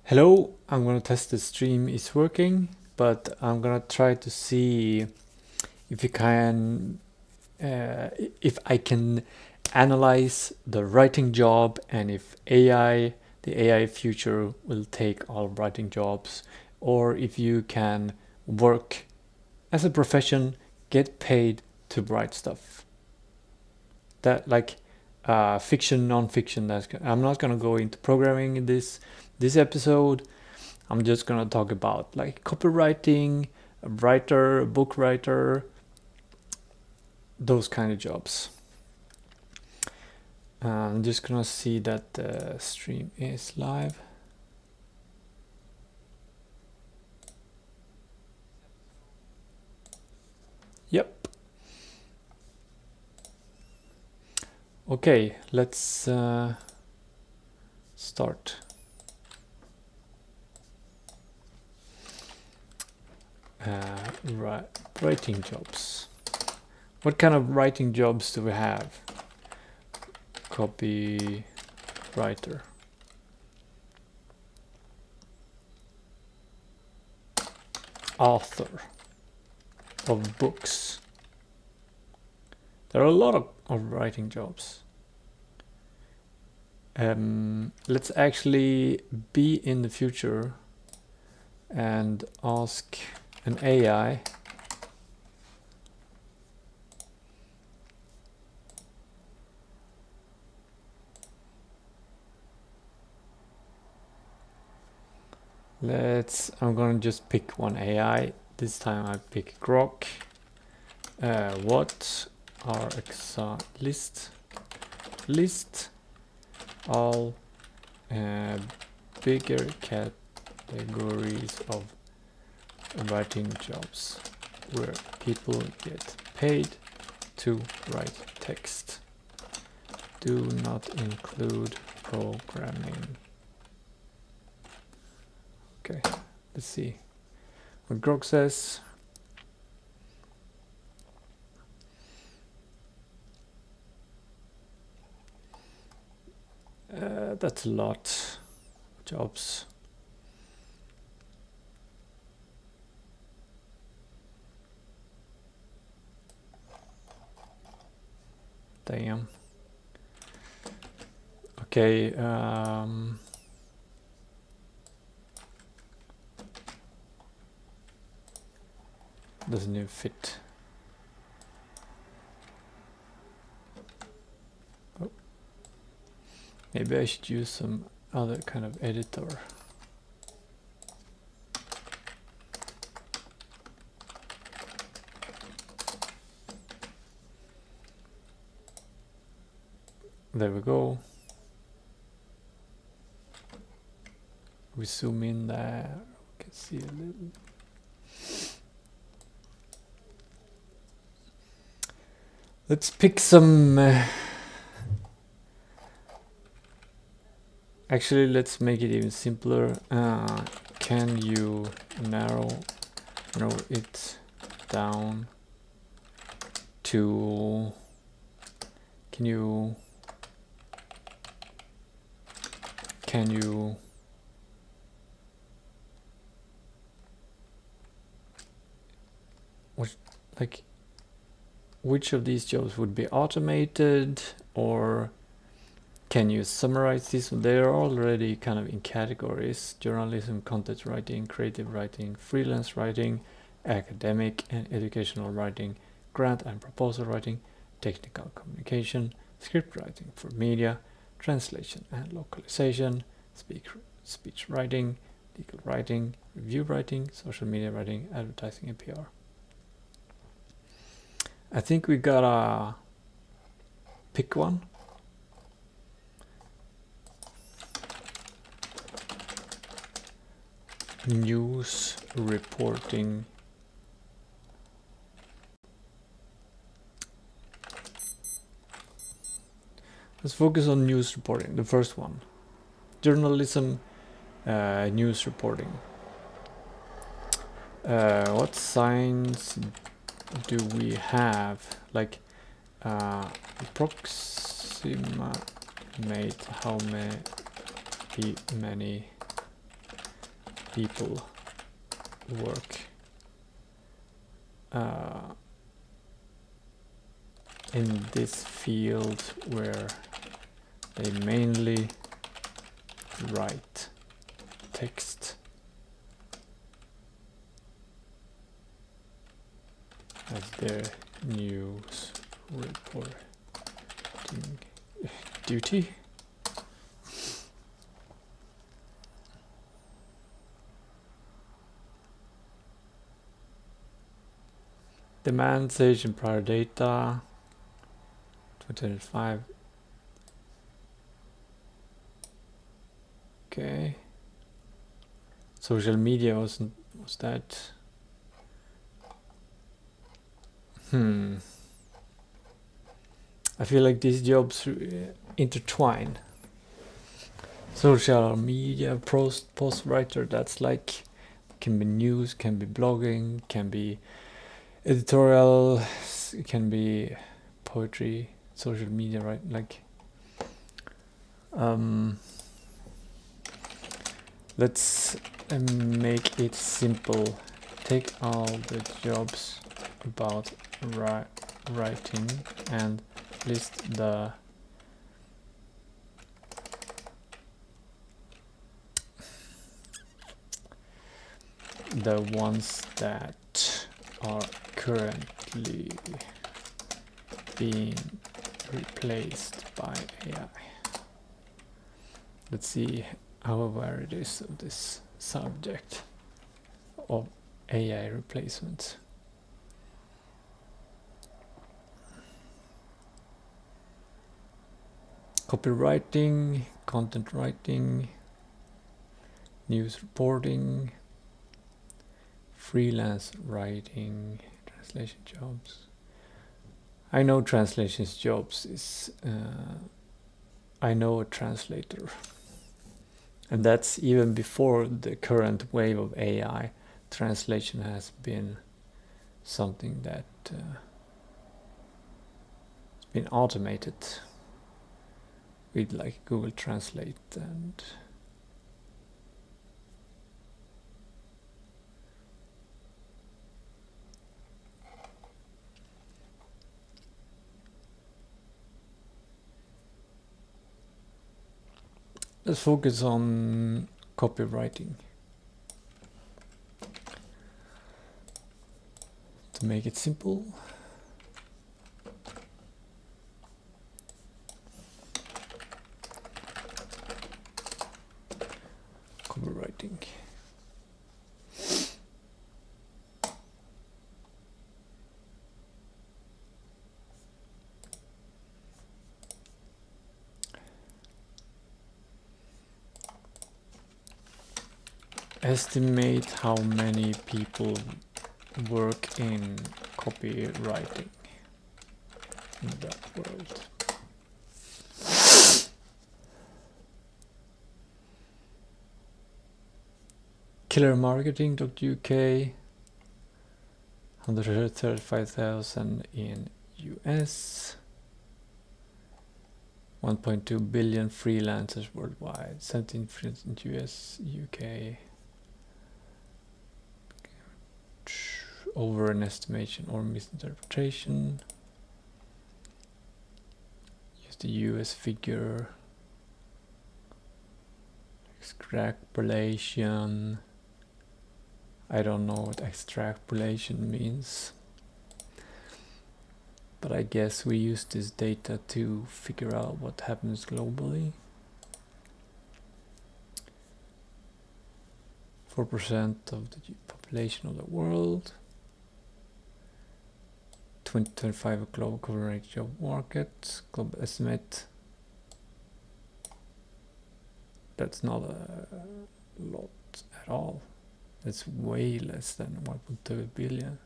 Hello, I'm gonna test the stream is working, but I'm gonna try to see if you can, if I can analyze the writing job and if the AI future will take all writing jobs, or if you can work as a profession, get paid to write stuff. That like fiction, non-fiction. I'm not gonna go into programming in this episode. I'm just gonna talk about like copywriting, a writer, a book writer, those kind of jobs. I'm just gonna see that the stream is live. Yep. Okay, let's start. Writing jobs. What kind of writing jobs do we have? Copy writer. Author of books. There are a lot of writing jobs. Let's actually be in the future and ask an AI I'm gonna just pick one AI. This time I pick Grok. What are list all bigger categories of writing jobs where people get paid to write text. Do not include programming. Okay, let's see what Grok says. That's a lot of jobs. Damn. Okay, doesn't even fit. Oh. Maybe I should use some other kind of editor. There we go. We zoom in there, we can see a little. Let's pick some. Actually, let's make it even simpler. Can you narrow it down to? Can you? Like, which of these jobs would be automated, or can you summarize these? They're already kind of in categories: journalism, content writing, creative writing, freelance writing, academic and educational writing, grant and proposal writing, technical communication, script writing for media, translation and localization, speech writing, legal writing, review writing, social media writing, advertising and PR. I think we gotta pick one. News reporting. Let's focus on news reporting, the first one. Journalism, news reporting. What signs do we have? Like, approximate how many people work in this field where they mainly write text as their news reporting duty. Demand sage and prior data 2025. Okay. Social media was that? I feel like these jobs intertwine. Social media post writer, that's like, can be news, can be blogging, can be editorial, it can be poetry, social media, right? Like, let's make it simple. Take all the jobs about writing and list the ones that are currently being replaced by AI. Let's see how aware it is of this subject of AI replacement. Copywriting, content writing, news reporting, freelance writing, translation jobs. I know translations jobs is I know a translator, and that's even before the current wave of AI. Translation has been something that has been automated with like Google Translate and let's focus on copywriting to make it simple. Copywriting. Estimate how many people work in copywriting in that world. Killermarketing.uk, 135,000 in US, 1.2 billion freelancers worldwide, 17 in US, UK. Over an estimation or misinterpretation. Use the US figure. Extrapolation. I don't know what extrapolation means, but I guess we use this data to figure out what happens globally. 4% of the population of the world. 2025 global coverage job market, global estimate. That's not a lot at all. That's way less than 1.2 billion.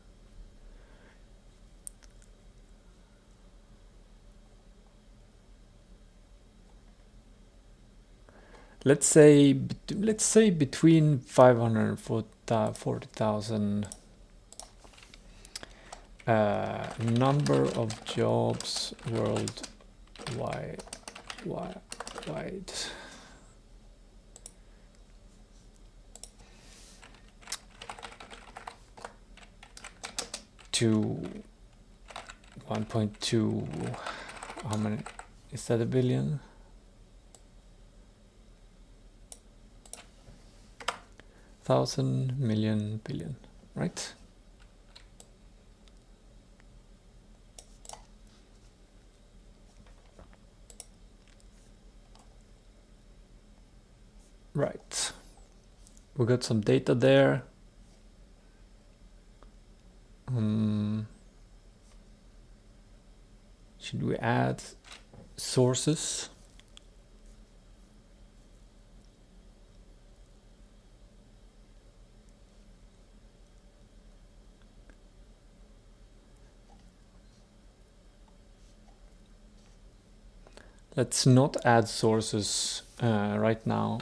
Let's say between 540,000 number of jobs worldwide. 1.2, 1.2, how many, is that a billion? Thousand, million, billion, right? Right. We got some data there. Should we add sources? Let's not add sources right now.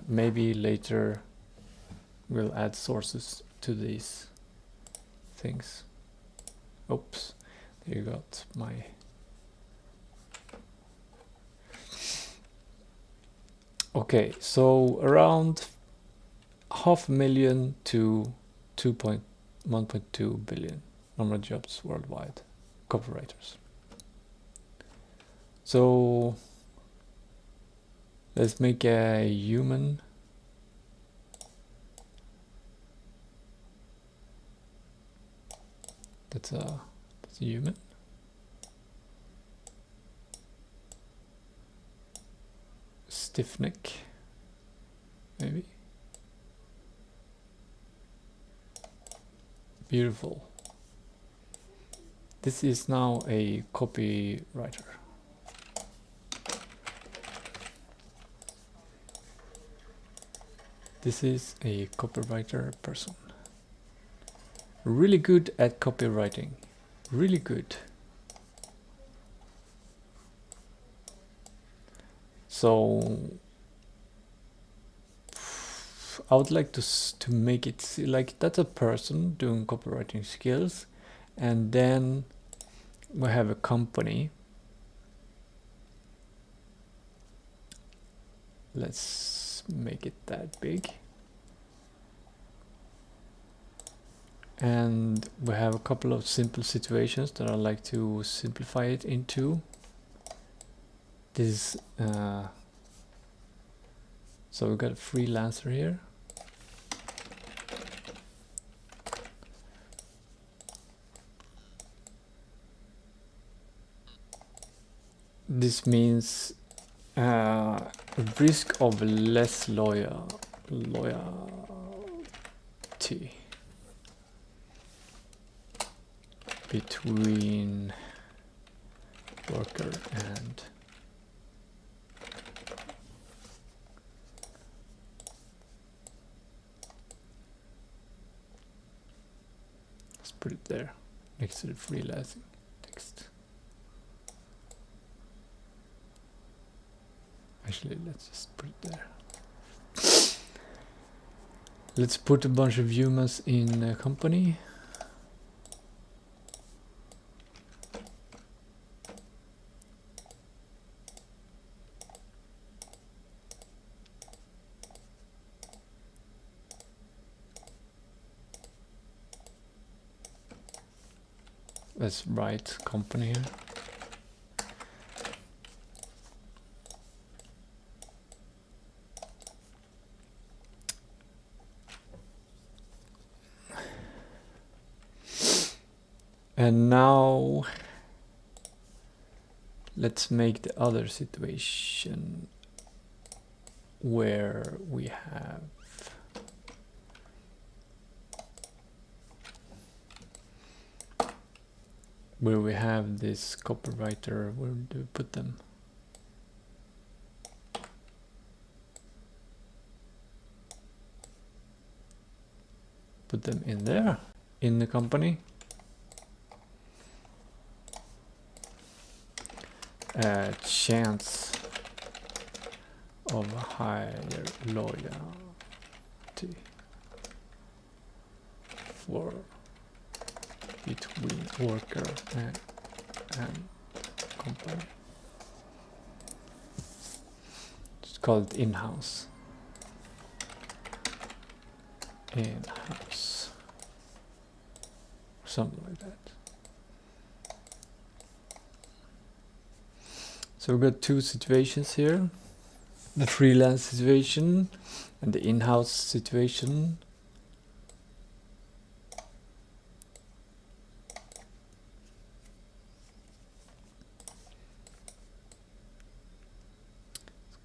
Maybe later we'll add sources to these things. Oops, there you got my... Okay, so around 500,000 to 1.2 billion number of jobs worldwide, copywriters. So let's make a human. That's a human. Stiff neck, maybe. Beautiful. This is now a copywriter. This is a copywriter person. Really good at copywriting. Really good. So I would like to make it like that's a person doing copywriting skills, and then we have a company. Let's make it that big. And we have a couple of simple situations that I like to simplify it into. This so we've got a freelancer here. This means risk of less loyalty between worker and let's put it there next to the freelancing text. Actually, let's just put it there. Let's put a bunch of humans in a company. Let's write company here. And now let's make the other situation where we have this copywriter. Where do we put them? Put them in there, in the company. Chance of higher loyalty for between worker and company. It's called in-house. something like that. So we've got two situations here, the freelance situation and the in-house situation.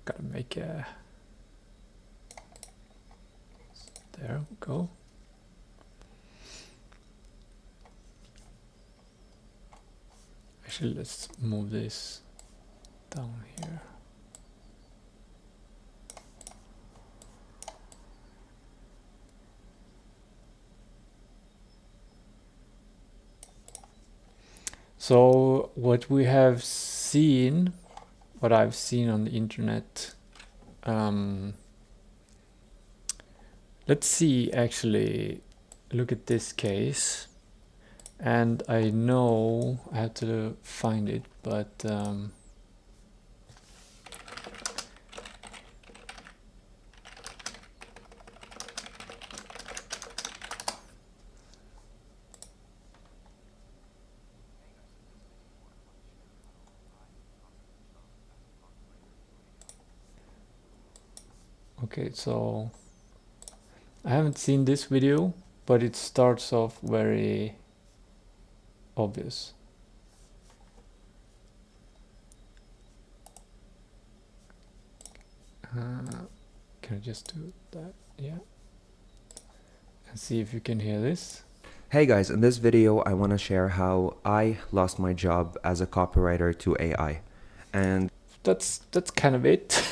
Gotta make a, there we go. Actually, let's move this down here. So what we have seen, what I've seen on the internet, let's see, actually look at this case. And I know I have to find it, but okay, so I haven't seen this video, but it starts off very obvious. Can I just do that? Yeah. And see if you can hear this. Hey guys, in this video I want to share how I lost my job as a copywriter to AI. And that's kind of it.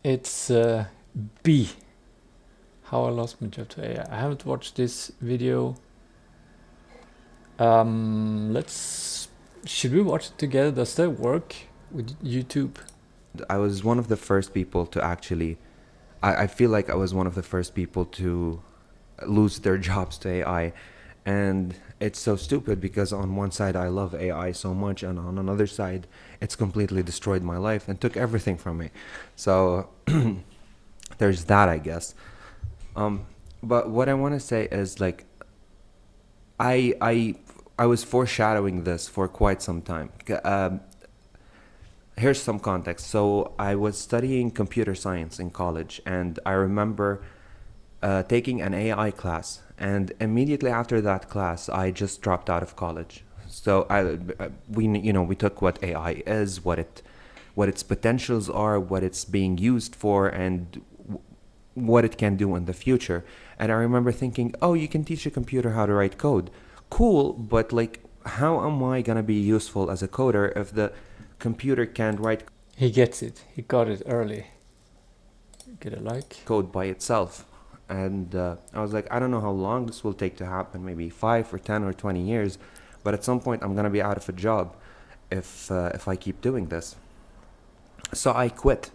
It's B, how I lost my job to AI. I haven't watched this video. Should we watch it together? Does that work with YouTube? I was one of the first people to actually, I feel like I was one of the first people to lose their jobs to AI. And it's so stupid because on one side I love AI so much, and on another side it's completely destroyed my life and took everything from me. So there's that, I guess. But what I want to say is, like, I was foreshadowing this for quite some time. Here's some context. So I was studying computer science in college, and I remember taking an AI class, and immediately after that class I just dropped out of college. So we took what AI is, what its potentials are, what it's being used for, and what it can do in the future. And I remember thinking, oh, you can teach a computer how to write code. Cool, but like, how am I gonna be useful as a coder if the computer can't write? He gets it. He got it early. Get a like. Code by itself. And I was like, I don't know how long this will take to happen, maybe 5 or 10 or 20 years, but at some point I'm gonna be out of a job if I keep doing this. So I quit.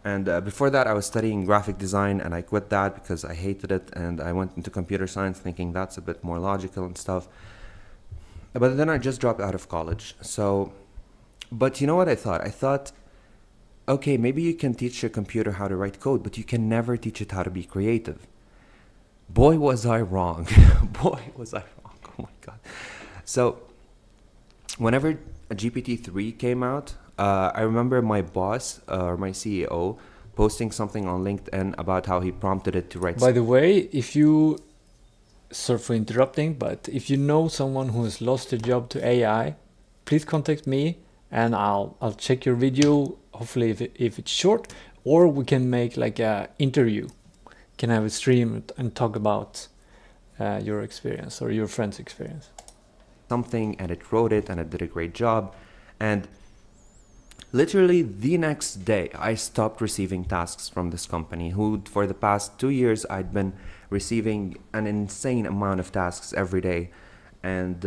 And before that I was studying graphic design, and I quit that because I hated it, and I went into computer science thinking that's a bit more logical and stuff. But then I just dropped out of college. So, but you know what I thought? I thought, okay, maybe you can teach your computer how to write code, but you can never teach it how to be creative. Boy, was I wrong. Boy, was I wrong. Oh my God. So whenever GPT-3 came out, I remember my boss, or my CEO, posting something on LinkedIn about how he prompted it to write. By the way, sorry for interrupting, but if you know someone who has lost their job to AI, please contact me, and I'll check your video. Hopefully, if it's short, or we can make like a interview. Can have a stream and talk about your experience or your friend's experience. Something, and it wrote it, and it did a great job. And literally the next day, I stopped receiving tasks from this company, who for the past 2 years I'd been receiving an insane amount of tasks every day. And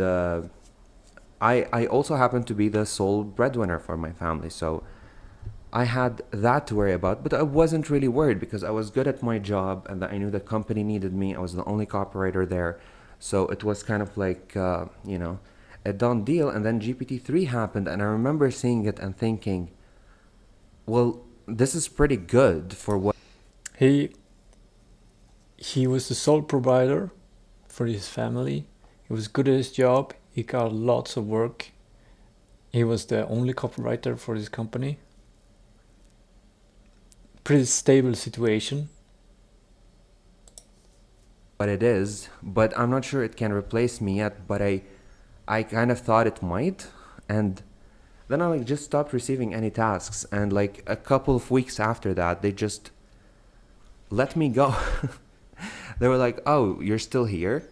I also happened to be the sole breadwinner for my family, so I had that to worry about. But I wasn't really worried because I was good at my job, and I knew the company needed me. I was the only copywriter there, so it was kind of like a done deal. And then GPT-3 happened, and I remember seeing it and thinking, well, this is pretty good for what he was the sole provider for his family. He was good at his job. He got lots of work. He was the only copywriter for his company. Pretty stable situation. But it is. But I'm not sure it can replace me yet. But I kind of thought it might, and then I like just stopped receiving any tasks. And like a couple of weeks after that, they just let me go. They were like, "Oh, you're still here."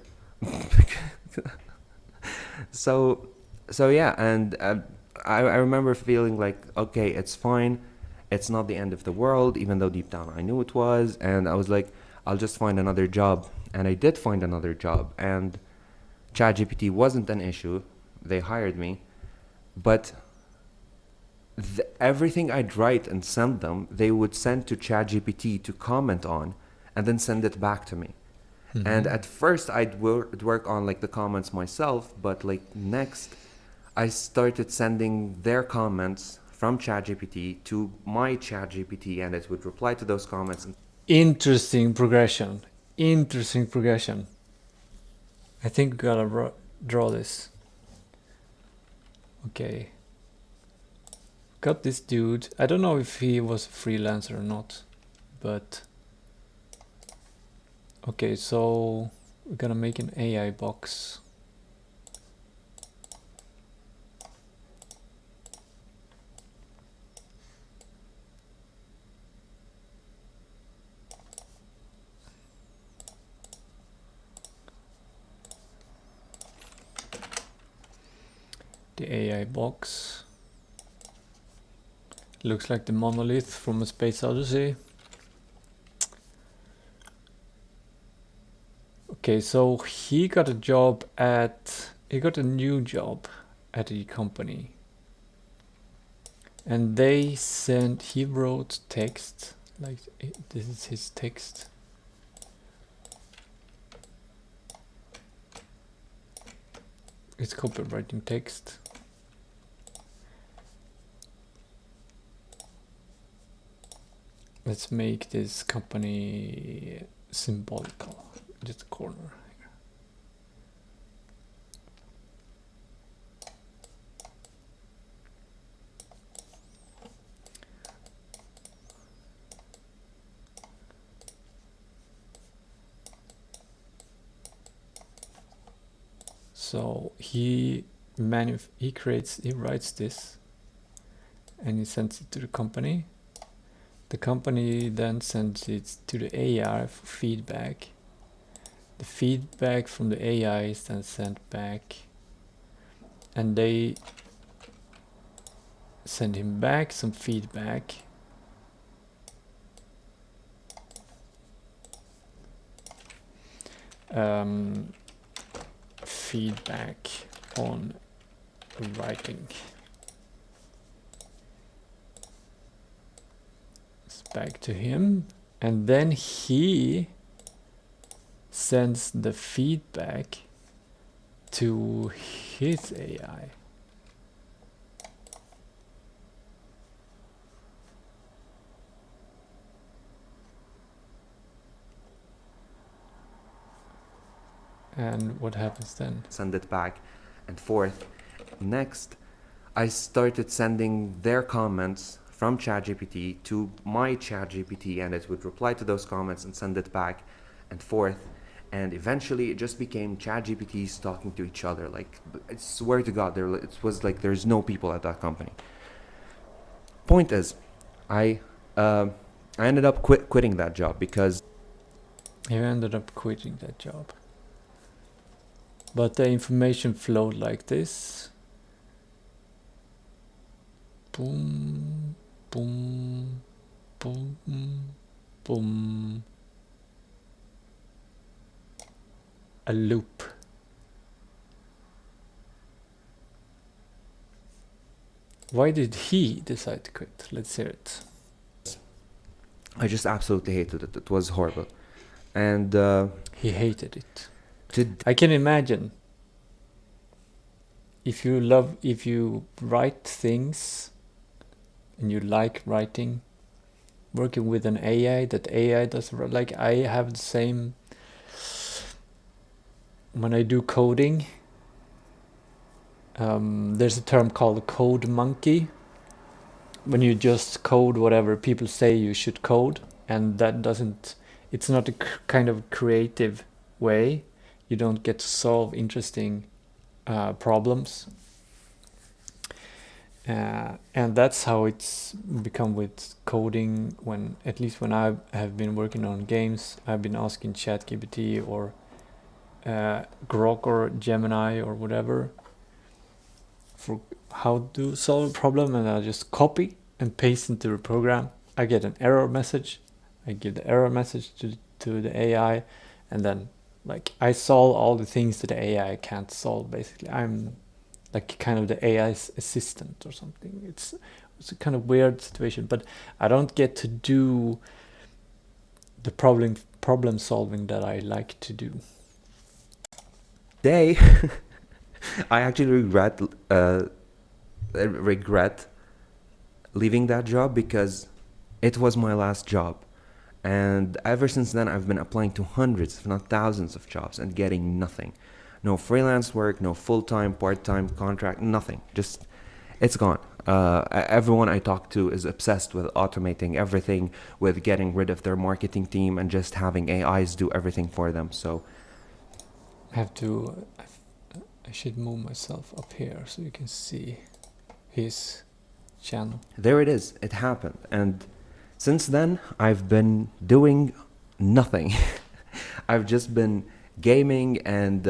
so so yeah, and I remember feeling like, okay, it's fine, it's not the end of the world, even though deep down I knew it was. And I was like, I'll just find another job. And I did find another job, and ChatGPT wasn't an issue. They hired me, but everything I'd write and send them, they would send to ChatGPT to comment on, and then send it back to me. And at first I'd work on like the comments myself, but like next I started sending their comments from ChatGPT to my ChatGPT, and it would reply to those comments. And Interesting progression. Interesting progression. I think we gotta draw this. Okay. Got this dude. I don't know if he was a freelancer or not, but okay, so we're gonna make an AI box. The AI box looks like the monolith from A Space Odyssey. Okay, so he got a new job at a company, and he wrote text, like this is his text. It's copywriting text. Let's make this company symbolical, just a corner here. So he writes this, and he sends it to the company. The company then sends it to the AI for feedback. The feedback from the AI is then sent back, and they send him back some feedback. Feedback on writing. Back to him, and then he sends the feedback to his AI. And what happens then? Send it back and forth. Next, I started sending their comments from ChatGPT to my ChatGPT, and it would reply to those comments and send it back and forth. And eventually it just became ChatGPTs talking to each other. Like, I swear to God, it was like there's no people at that company. Point is, I ended up quitting that job because... You ended up quitting that job. But the information flowed like this. Boom, boom, boom, boom. A loop. Why did he decide to quit? Let's hear it. I just absolutely hated it. It was horrible. And he hated it. I can imagine. If you write things and you like writing, working with an AI, that AI does, like I have the same when I do coding, there's a term called code monkey. When you just code whatever people say you should code, and that doesn't, it's not a kind of creative way. You don't get to solve interesting problems. And that's how it's become with coding. When, at least when I have been working on games, I've been asking ChatGPT or Grok or Gemini or whatever for how to solve a problem, and I just copy and paste into the program. I get an error message. I give the error message to the AI, and then like I solve all the things that the AI can't solve. Basically, I'm like kind of the AI's assistant or something. It's a kind of weird situation, but I don't get to do the problem solving that I like to do. Today, I actually regret leaving that job because it was my last job. And ever since then, I've been applying to hundreds, if not thousands of jobs and getting nothing. No freelance work, no full-time, part-time contract, nothing. Just, it's gone. Everyone I talk to is obsessed with automating everything, with getting rid of their marketing team and just having AIs do everything for them. So I should move myself up here so you can see his channel. there it is. It happened. And since then, I've been doing nothing. I've just been gaming, and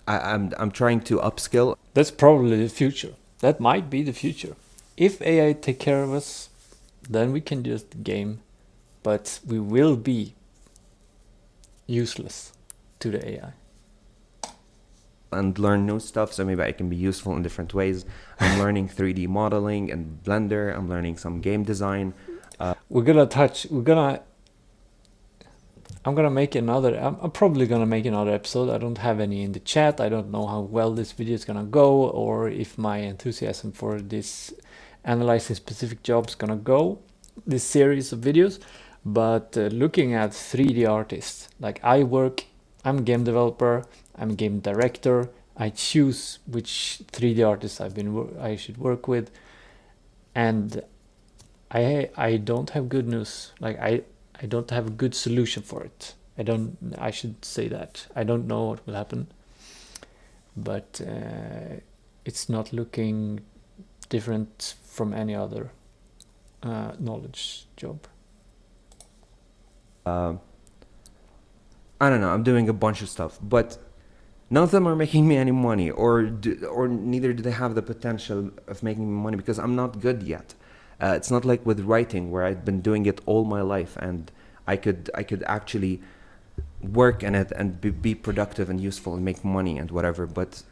I'm trying to upskill. That's probably the future. That might be the future. If AI take care of us, then we can just game, but we will be useless to the AI. And learn new stuff, so maybe I can be useful in different ways. I'm learning 3D modeling and Blender. I'm learning some game design. I'm probably gonna make another episode. I don't have any in the chat. I don't know how well this video is gonna go, or if my enthusiasm for this analyzing specific jobs gonna go, this series of videos. But looking at 3D artists, like I'm a game developer, I'm a game director. I choose which 3D artists I should work with, and I don't have good news. Like I don't have a good solution for it. I should say that. I don't know what will happen, but it's not looking different from any other knowledge job. I don't know. I'm doing a bunch of stuff, but none of them are making me any money, or neither do they have the potential of making me money because I'm not good yet. It's not like with writing, where I've been doing it all my life, and I could actually work in it and be productive and useful and make money and whatever. But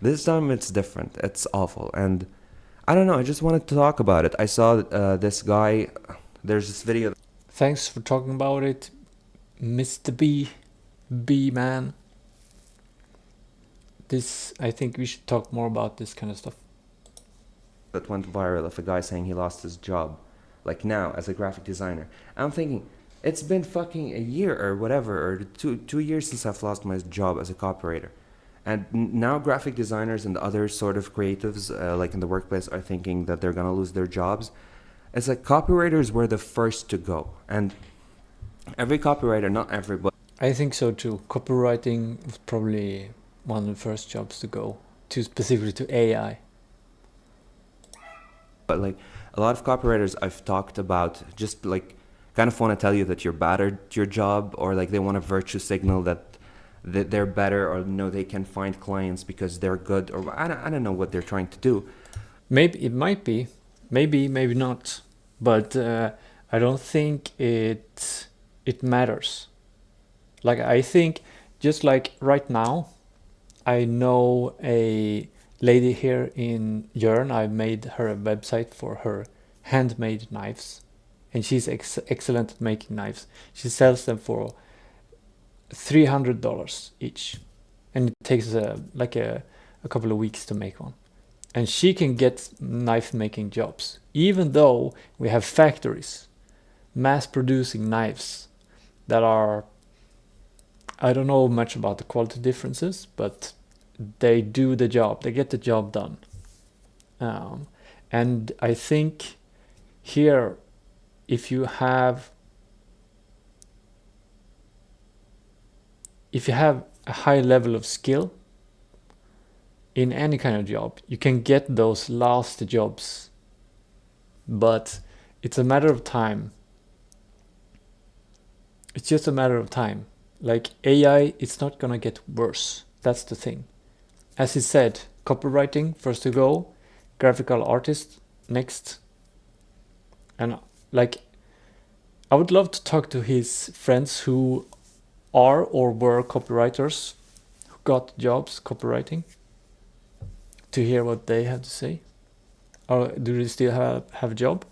this time it's different. It's awful, and I don't know. I just wanted to talk about it. I saw this guy. There's this video. Thanks for talking about it, Mr. B man. I think we should talk more about this kind of stuff. That went viral of a guy saying he lost his job, like now, as a graphic designer. I'm thinking, it's been fucking a year or whatever, or two years since I've lost my job as a copywriter. And now graphic designers and other sort of creatives, like in the workplace, are thinking that they're gonna lose their jobs. It's like copywriters were the first to go. And every copywriter, not everybody, I think so too. Copywriting was probably one of the first jobs to go to, specifically to AI. but like a lot of copywriters I've talked about just like kind of want to tell you that you're bad at your job, or like they want to virtue signal that they're better, or no, they can find clients because they're good, or I don't know what they're trying to do. Maybe it might be, maybe not, but I don't think it matters. Like I think, just like right now, I know a lady here in Jörn. I made her a website for her handmade knives, and she's excellent at making knives. She sells them for $300 each, and it takes a couple of weeks to make one. And she can get knife making jobs, even though we have factories mass producing knives that are I don't know much about the quality differences, but they do the job. They get the job done. And I think here, if you have a high level of skill in any kind of job, you can get those last jobs, but it's a matter of time. It's just a matter of time. Like AI, it's not gonna get worse. That's the thing. As he said, copywriting first to go, graphical artist next. And like, I would love to talk to his friends who are or were copywriters, who got jobs copywriting, to hear what they have to say. Or do they still have a job?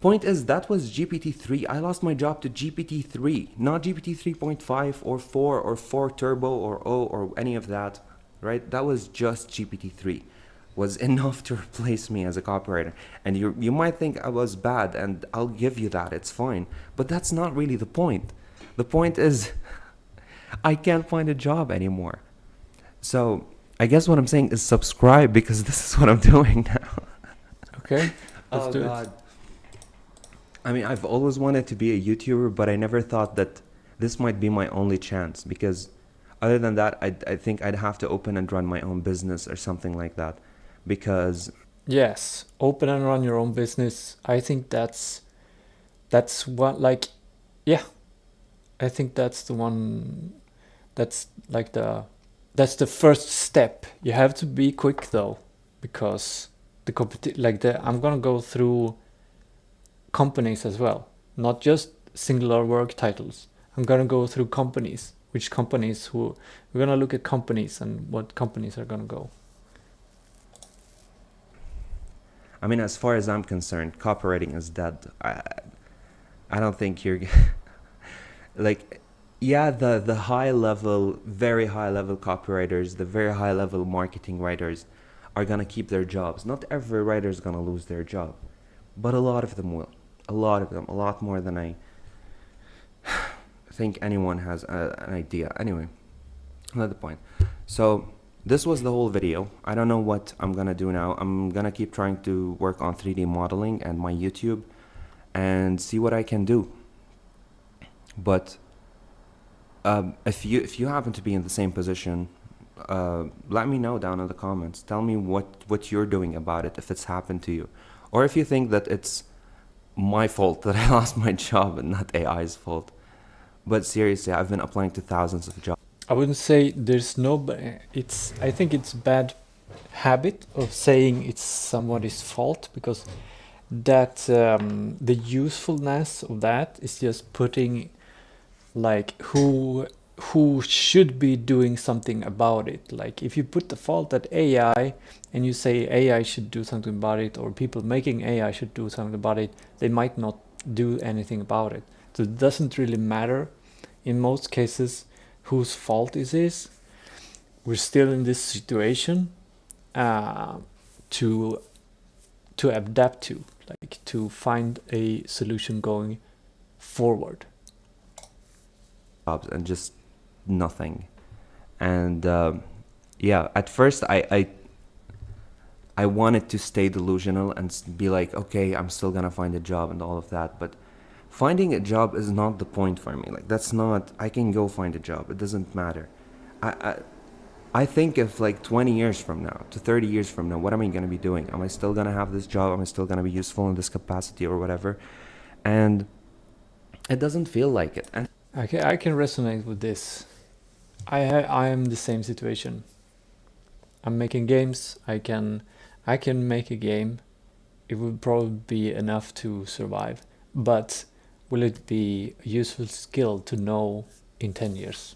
Point is, that was GPT-3. I lost my job to GPT-3, not GPT 3.5 or 4 or 4 Turbo or O or any of that, right? That was just GPT-3. Was enough to replace me as a copywriter. And you might think I was bad, and I'll give you that, it's fine. But that's not really the point. The point is, I can't find a job anymore. So I guess what I'm saying is subscribe, because this is what I'm doing now. Okay, let's do God. it. I mean, I've always wanted to be a YouTuber, but I never thought that this might be my only chance, because other than that, I think I'd have to open and run my own business or something like that, because Yes, open and run your own business. I think that's what, like, yeah, I think that's the one. That's like that's the first step. You have to be quick though, because I'm gonna go through companies as well, not just singular work titles. I'm gonna go through companies. Which companies? Who we're gonna look at companies and what companies are gonna go. I mean, as far as I'm concerned, copywriting is dead. I don't think you're like, yeah, the high level, very high level copywriters, the very high level marketing writers are gonna keep their jobs. Not every writer is gonna lose their job, but a lot of them will. A lot of them, a lot more than I think anyone has an idea. Anyway, not the point. So this was the whole video. I don't know what I'm gonna do now. I'm gonna keep trying to work on 3D modeling and my YouTube and see what I can do. But if you happen to be in the same position, let me know down in the comments. Tell me what you're doing about it, if it's happened to you, or if you think that it's my fault that I lost my job and not AI's fault. But seriously, I've been applying to thousands of jobs. I wouldn't say there's no. I think it's bad habit of saying it's somebody's fault, because that the usefulness of that is just putting like who should be doing something about it. Like if you put the fault at AI and you say AI should do something about it, or people making AI should do something about it, they might not do anything about it. So it doesn't really matter in most cases whose fault it is. We're still in this situation to adapt to, like to find a solution going forward. And just nothing. And yeah, at first I wanted to stay delusional and be like, okay, I'm still gonna find a job and all of that, but finding a job is not the point for me. Like, that's not, I can go find a job, it doesn't matter. I think if like 20 years from now to 30 years from now, what am I gonna be doing? Am I still gonna have this job? Am I still gonna be useful in this capacity or whatever? And it doesn't feel like it. And I can resonate with this. I am the same situation. I'm making games. I can make a game. It would probably be enough to survive. But will it be a useful skill to know in 10 years?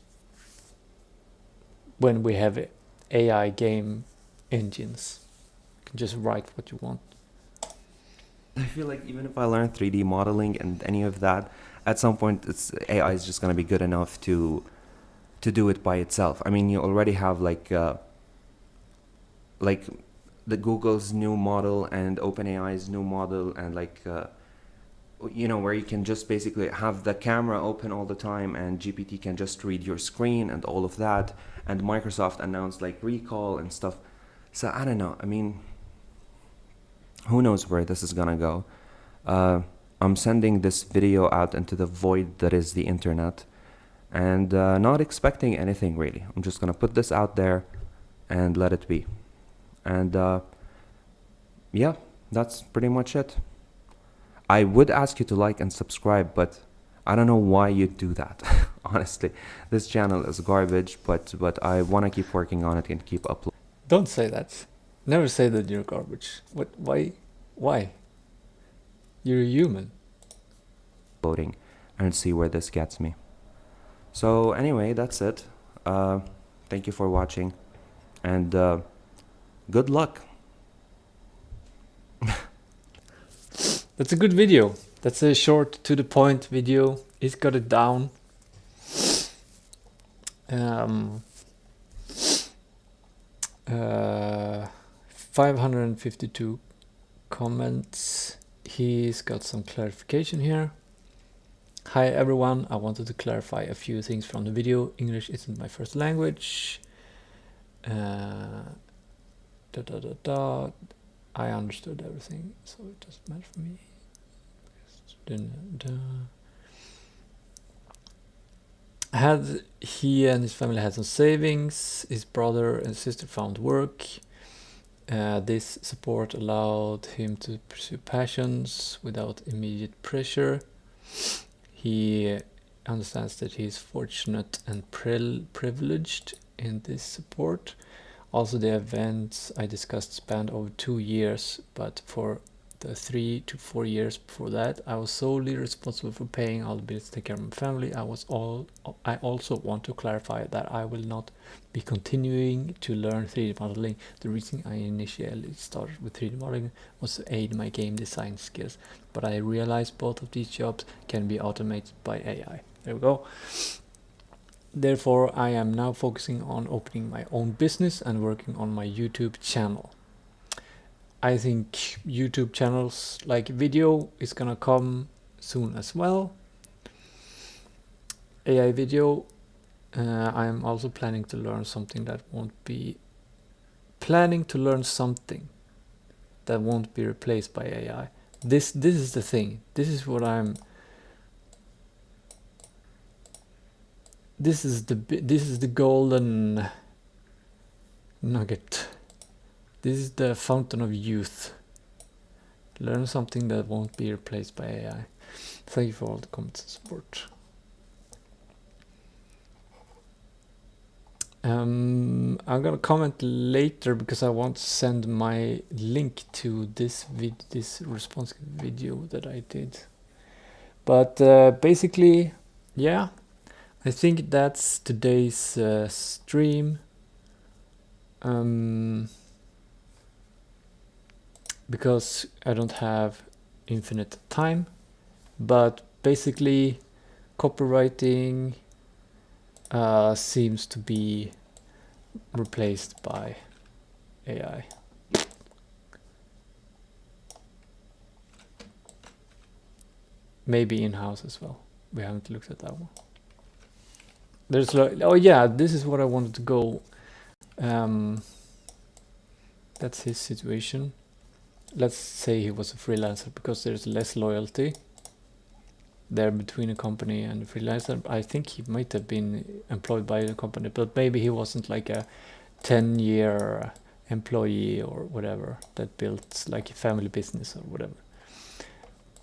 When we have AI game engines, you can just write what you want. I feel like even if I learn 3D modeling and any of that, at some point AI is just going to be good enough to do it by itself. I mean, you already have like the Google's new model and OpenAI's new model, and like you know, where you can just basically have the camera open all the time and GPT can just read your screen and all of that. And Microsoft announced like recall and stuff. So I don't know. I mean, who knows where this is gonna go? I'm sending this video out into the void that is the internet, and not expecting anything really. I'm just gonna put this out there and let it be. And yeah, that's pretty much it. I would ask you to like and subscribe, but I don't know why you do that. Honestly, this channel is garbage, but I want to keep working on it and keep Don't say that. Never say that you're garbage. What? Why? Why? You're a human. uploading and see where this gets me. So anyway, that's it. Thank you for watching, and good luck. That's a good video. That's a short, to the point video. He's got it down. 552 comments. He's got some clarification here. Hi everyone, I wanted to clarify a few things from the video. English isn't my first language. I understood everything, so it doesn't matter for me. Had he and his family had some savings, his brother and sister found work. This support allowed him to pursue passions without immediate pressure. He understands that he is fortunate and privileged in this support. Also, the events I discussed spanned over 2 years, but for the 3 to 4 years before that, I was solely responsible for paying all the bills to take care of my family. I also want to clarify that I will not be continuing to learn 3D modeling. The reason I initially started with 3D modeling was to aid my game design skills, but I realized both of these jobs can be automated by AI. There we go. Therefore, I am now focusing on opening my own business and working on my YouTube channel. I think YouTube channels like video is gonna come soon as well. AI video, I'm also planning to learn something that won't be replaced by AI. This is the thing. This is what I'm. This is the golden nugget. This is the fountain of youth. Learn something that won't be replaced by AI. Thank you for all the comments and support. I'm gonna comment later because I want to send my link to this response video that I did. But basically, yeah, I think that's today's stream. Because I don't have infinite time, but basically copywriting seems to be replaced by AI. Maybe in-house as well. We haven't looked at that one. There's oh yeah, this is what I wanted to go. That's his situation. Let's say he was a freelancer, because there's less loyalty there between a company and a freelancer. I think he might have been employed by the company, but maybe he wasn't like a 10-year employee or whatever that built like a family business or whatever.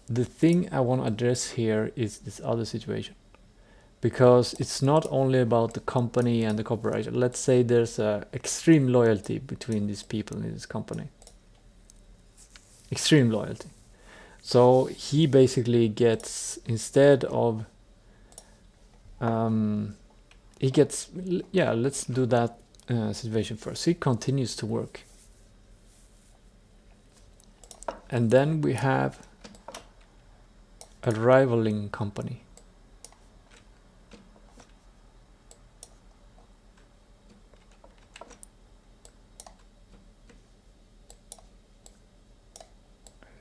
The thing I want to address here is this other situation, because it's not only about the company and the copywriter. Let's say there's a extreme loyalty between these people in this company. Extreme loyalty. So he basically gets, instead of he gets, yeah, let's do that situation first. He continues to work, and then we have a rivaling company.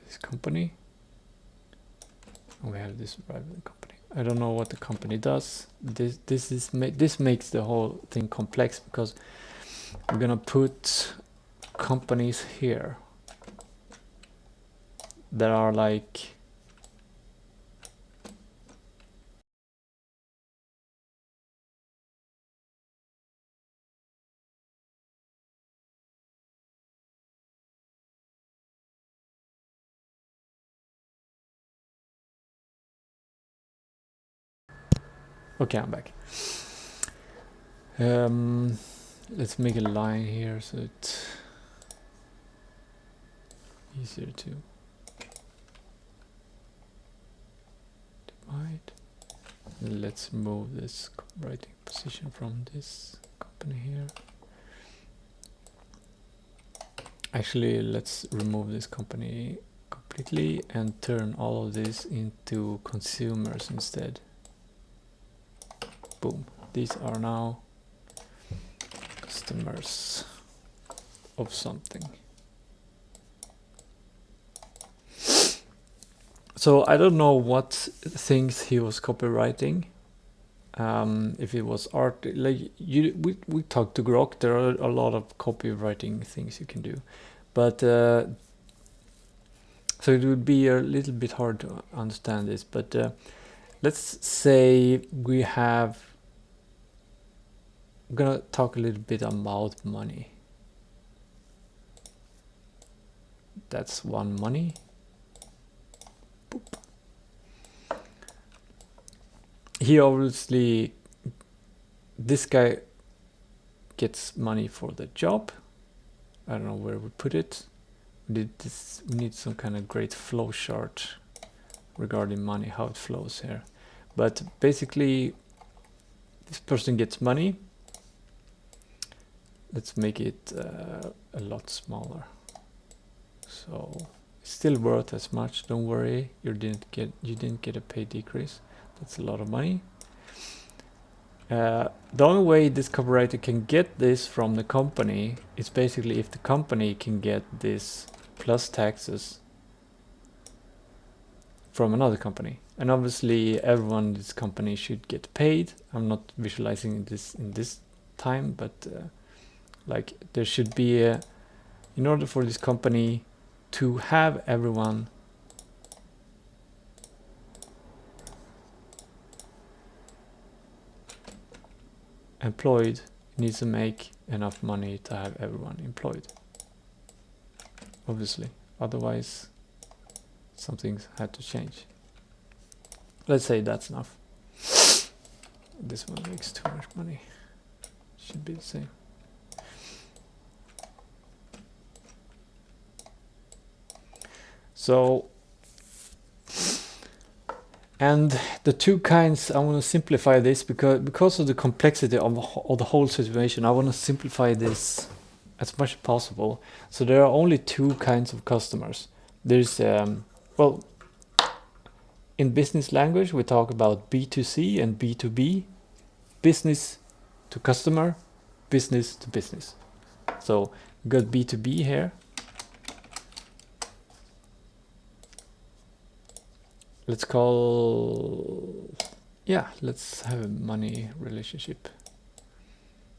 This company And we have this private company. I don't know what the company does. This makes the whole thing complex because we're gonna put companies here that are like okay, I'm back. Let's make a line here so it's easier to divide. Let's move this writing position from this company here. Actually, let's remove this company completely and turn all of this into consumers instead. Boom. These are now customers of something. So I don't know what things he was copywriting. If it was art, like we talked to Grok, there are a lot of copywriting things you can do, but so it would be a little bit hard to understand this. But let's say we have. I'm gonna talk a little bit about money. That's one money. Boop. He obviously, this guy gets money for the job. I don't know where we put it. We need some kind of great flow chart regarding money, how it flows here. But basically, this person gets money. Let's make it a lot smaller. So it's still worth as much. Don't worry, you didn't get a pay decrease. That's a lot of money. The only way this copywriter can get this from the company is basically if the company can get this plus taxes from another company. And obviously everyone in this company should get paid. I'm not visualizing this in this time, but like there should be a, in order for this company to have everyone employed, it needs to make enough money to have everyone employed. Obviously, otherwise something had to change. Let's say that's enough. This one makes too much money. Should be the same. So, and the two kinds, I want to simplify this because of the complexity of the whole situation. I want to simplify this as much as possible. So there are only two kinds of customers. There's, well, in business language, we talk about B2C and B2B, business to customer, business to business. So we got B2B here. Let's call, yeah, let's have a money relationship.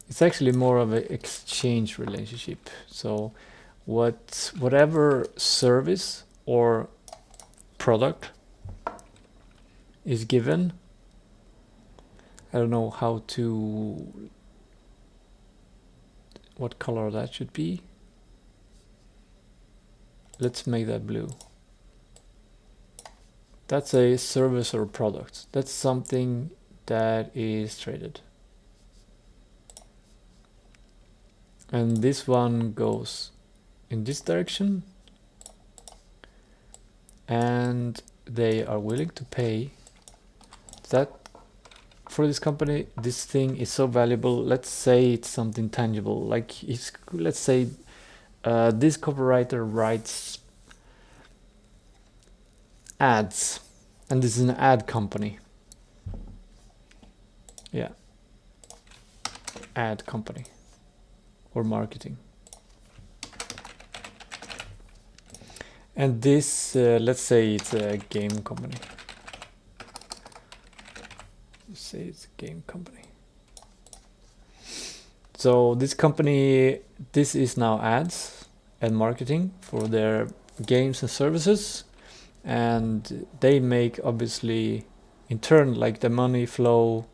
It's actually more of an exchange relationship. So whatever service or product is given, I don't know how to, what color that should be. Let's make that blue. That's a service or product. That's something that is traded. And this one goes in this direction. And they are willing to pay that for this company. This thing is so valuable. Let's say it's something tangible. Like, let's say this copywriter writes ads, and this is an ad company. Yeah, ad company or marketing. And this, let's say it's a game company. say it's a game company. So this company, this is now ads and marketing for their games and services, and they make obviously in turn like the money flow,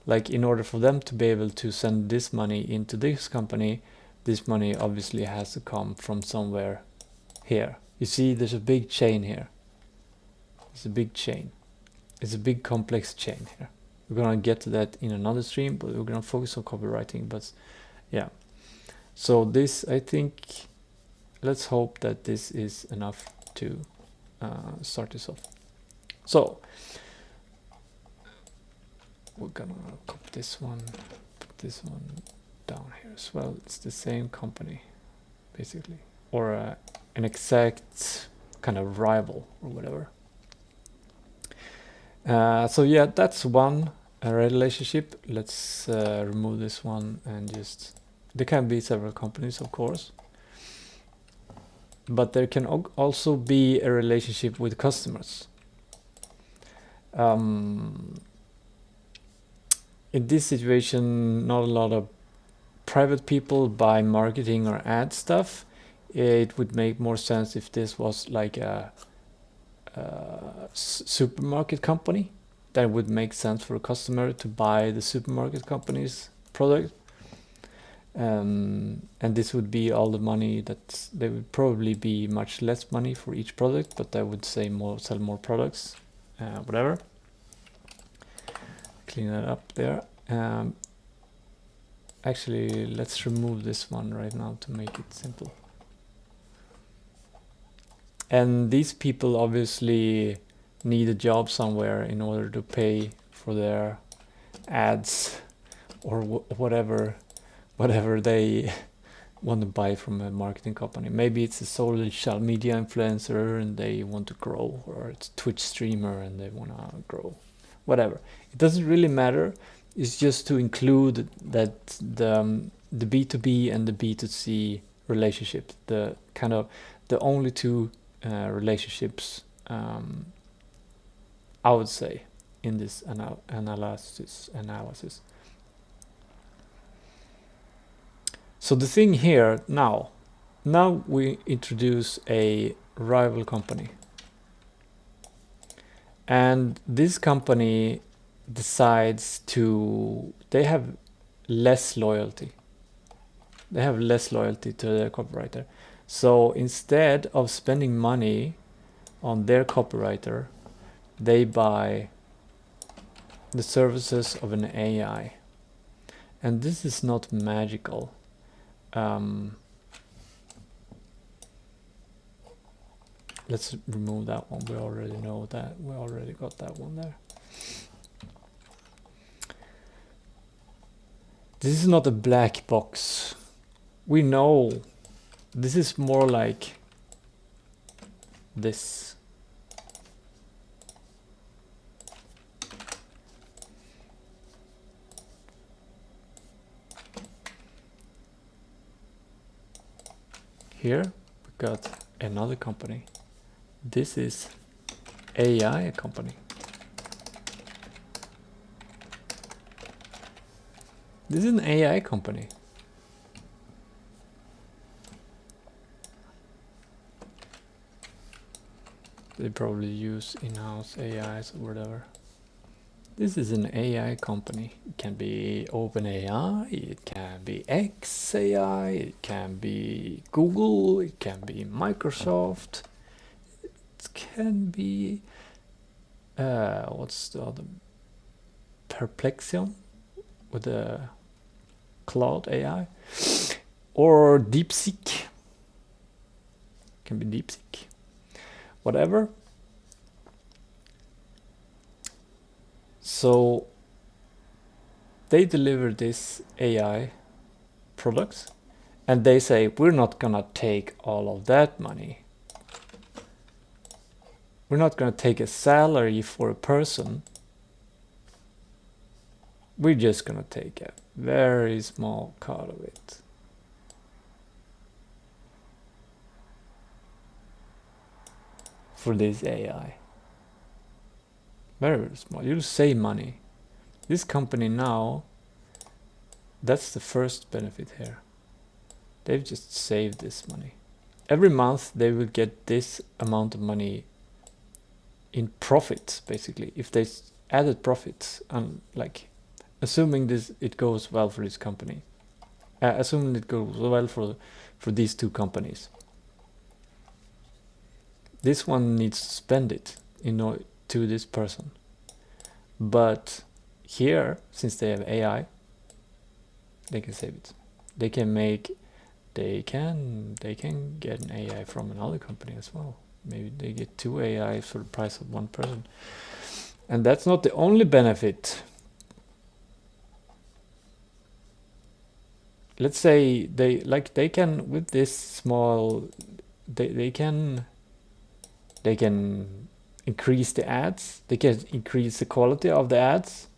like in order for them to be able to send this money into this company, this money obviously has to come from somewhere here. You see there's a big chain here. It's a big chain. It's a big complex chain here. We're gonna get to that in another stream, but we're gonna focus on copywriting. But yeah, so this, I think, let's hope that this is enough to start this off. So we're gonna copy this one, put this one down here as well. It's the same company basically, or an exact kind of rival or whatever. So yeah, that's one relationship. Let's remove this one and just, there can be several companies of course, but there can also be a relationship with customers. In this situation, not a lot of private people buy marketing or ad stuff. It would make more sense if this was like a supermarket company. That would make sense for a customer to buy the supermarket company's product, and this would be all the money that there would probably be much less money for each product, but I would say sell more products, whatever. Clean that up there. Actually, let's remove this one right now to make it simple. And these people obviously need a job somewhere in order to pay for their ads or whatever they want to buy from a marketing company. Maybe it's a social media influencer and they want to grow, or it's a Twitch streamer and they want to grow. Whatever. It doesn't really matter. It's just to include that the B2B and the B2C relationship, the kind of the only two relationships, I would say, in this analysis. So the thing here now we introduce a rival company, and this company decides they have less loyalty. They have less loyalty to their copywriter. So instead of spending money on their copywriter, they buy the services of an AI. And this is not magical. Let's remove that one. We already know that. We already got that one there. This is not a black box. We know this is more like this. Here we got another company. This is AI company. This is an AI company. They probably use in-house AIs or whatever. This is an AI company. It can be OpenAI, it can be xAI, it can be Google, it can be Microsoft, it can be what's the other? Perplexion with the Cloud AI, or DeepSeek. Can be DeepSeek. Whatever. So they deliver this AI products and they say, we're not gonna take all of that money. We're not gonna take a salary for a person. We're just gonna take a very small cut of it. For this AI. Very, very small. You'll save money. This company now, that's the first benefit here. They've just saved this money. Every month they will get this amount of money in profits, basically, if they added profits, like assuming it goes well for this company, assuming it goes well for these two companies. This one needs to spend it to this person, but here, since they have AI, they can save it. They can get an AI from another company as well. Maybe they get 2 AI for the price of 1 person. And that's not the only benefit. Let's say they can, with this small, they can increase the ads, they can increase the quality of the ads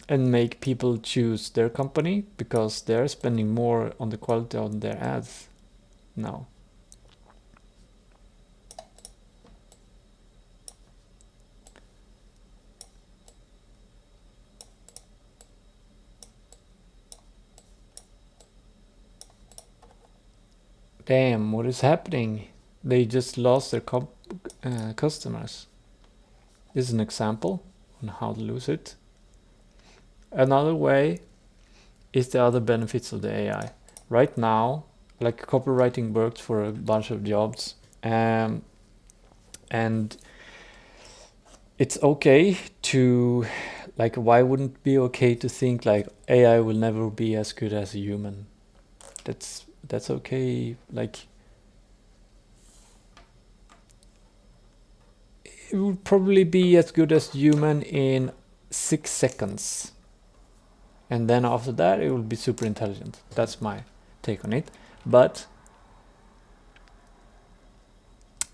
and make people choose their company because they're spending more on the quality of their ads now. Damn, what is happening? They just lost their customers. This is an example on how to lose it. Another way is the other benefits of the AI. Right now, like copywriting works for a bunch of jobs, and it's okay to, like, why wouldn't it be okay to think like AI will never be as good as a human? That's okay. Like, it would probably be as good as human in 6 seconds. And then after that, it will be super intelligent. That's my take on it. But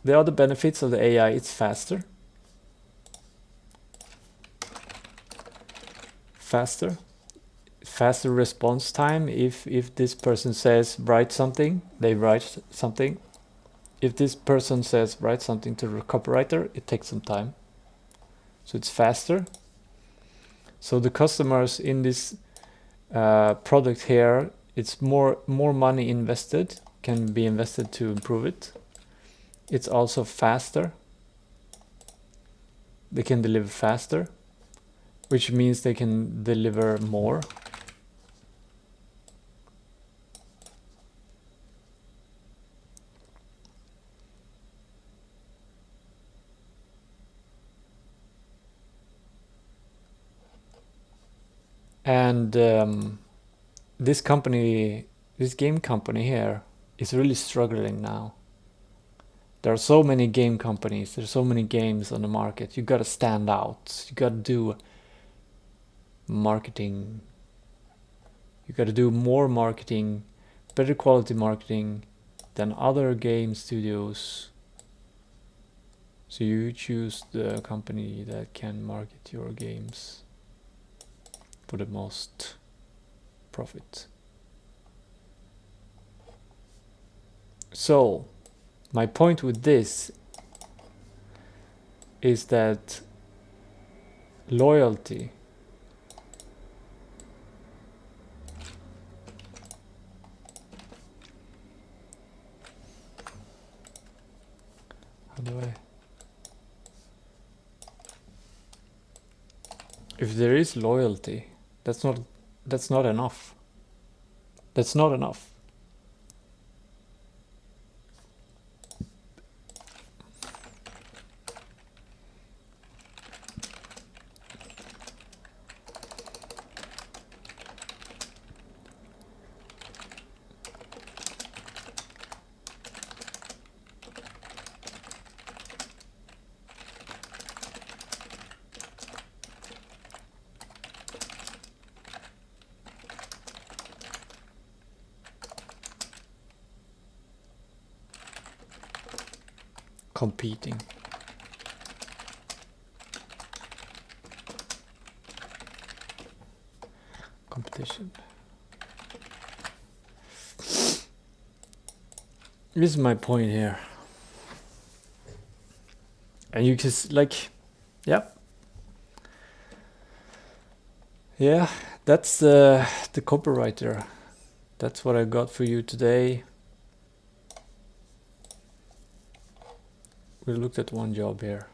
the other benefits of the AI, it's faster. Faster response time. If this person says write something, they write something. If this person says write something to the copywriter, it takes some time. So it's faster. So the customers in this product here, it's more money invested, can be invested to improve it. It's also faster. They can deliver faster, which means they can deliver more. And this game company here is really struggling now. There are so many game companies, there's so many games on the market. You gotta stand out. You gotta do marketing. You gotta do more marketing, better quality marketing than other game studios. So you choose the company that can market your games for the most profit. So my point with this is that loyalty if there is loyalty, that's not enough. That's not enough. Competing. Competition. This is my point here. And you just like, yep. Yeah, that's the copywriter. That's what I got for you today. We looked at one job here.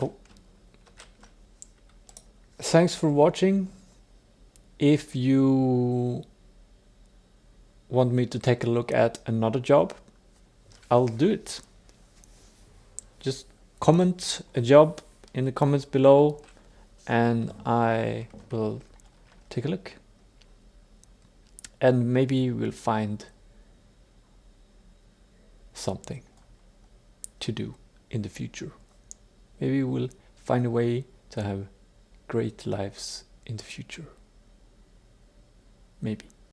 Oh. Thanks for watching. If you want me to take a look at another job, I'll do it. Just comment a job in the comments below and I will take a look. And maybe we'll find something to do in the future. Maybe we'll find a way to have great lives in the future. Maybe.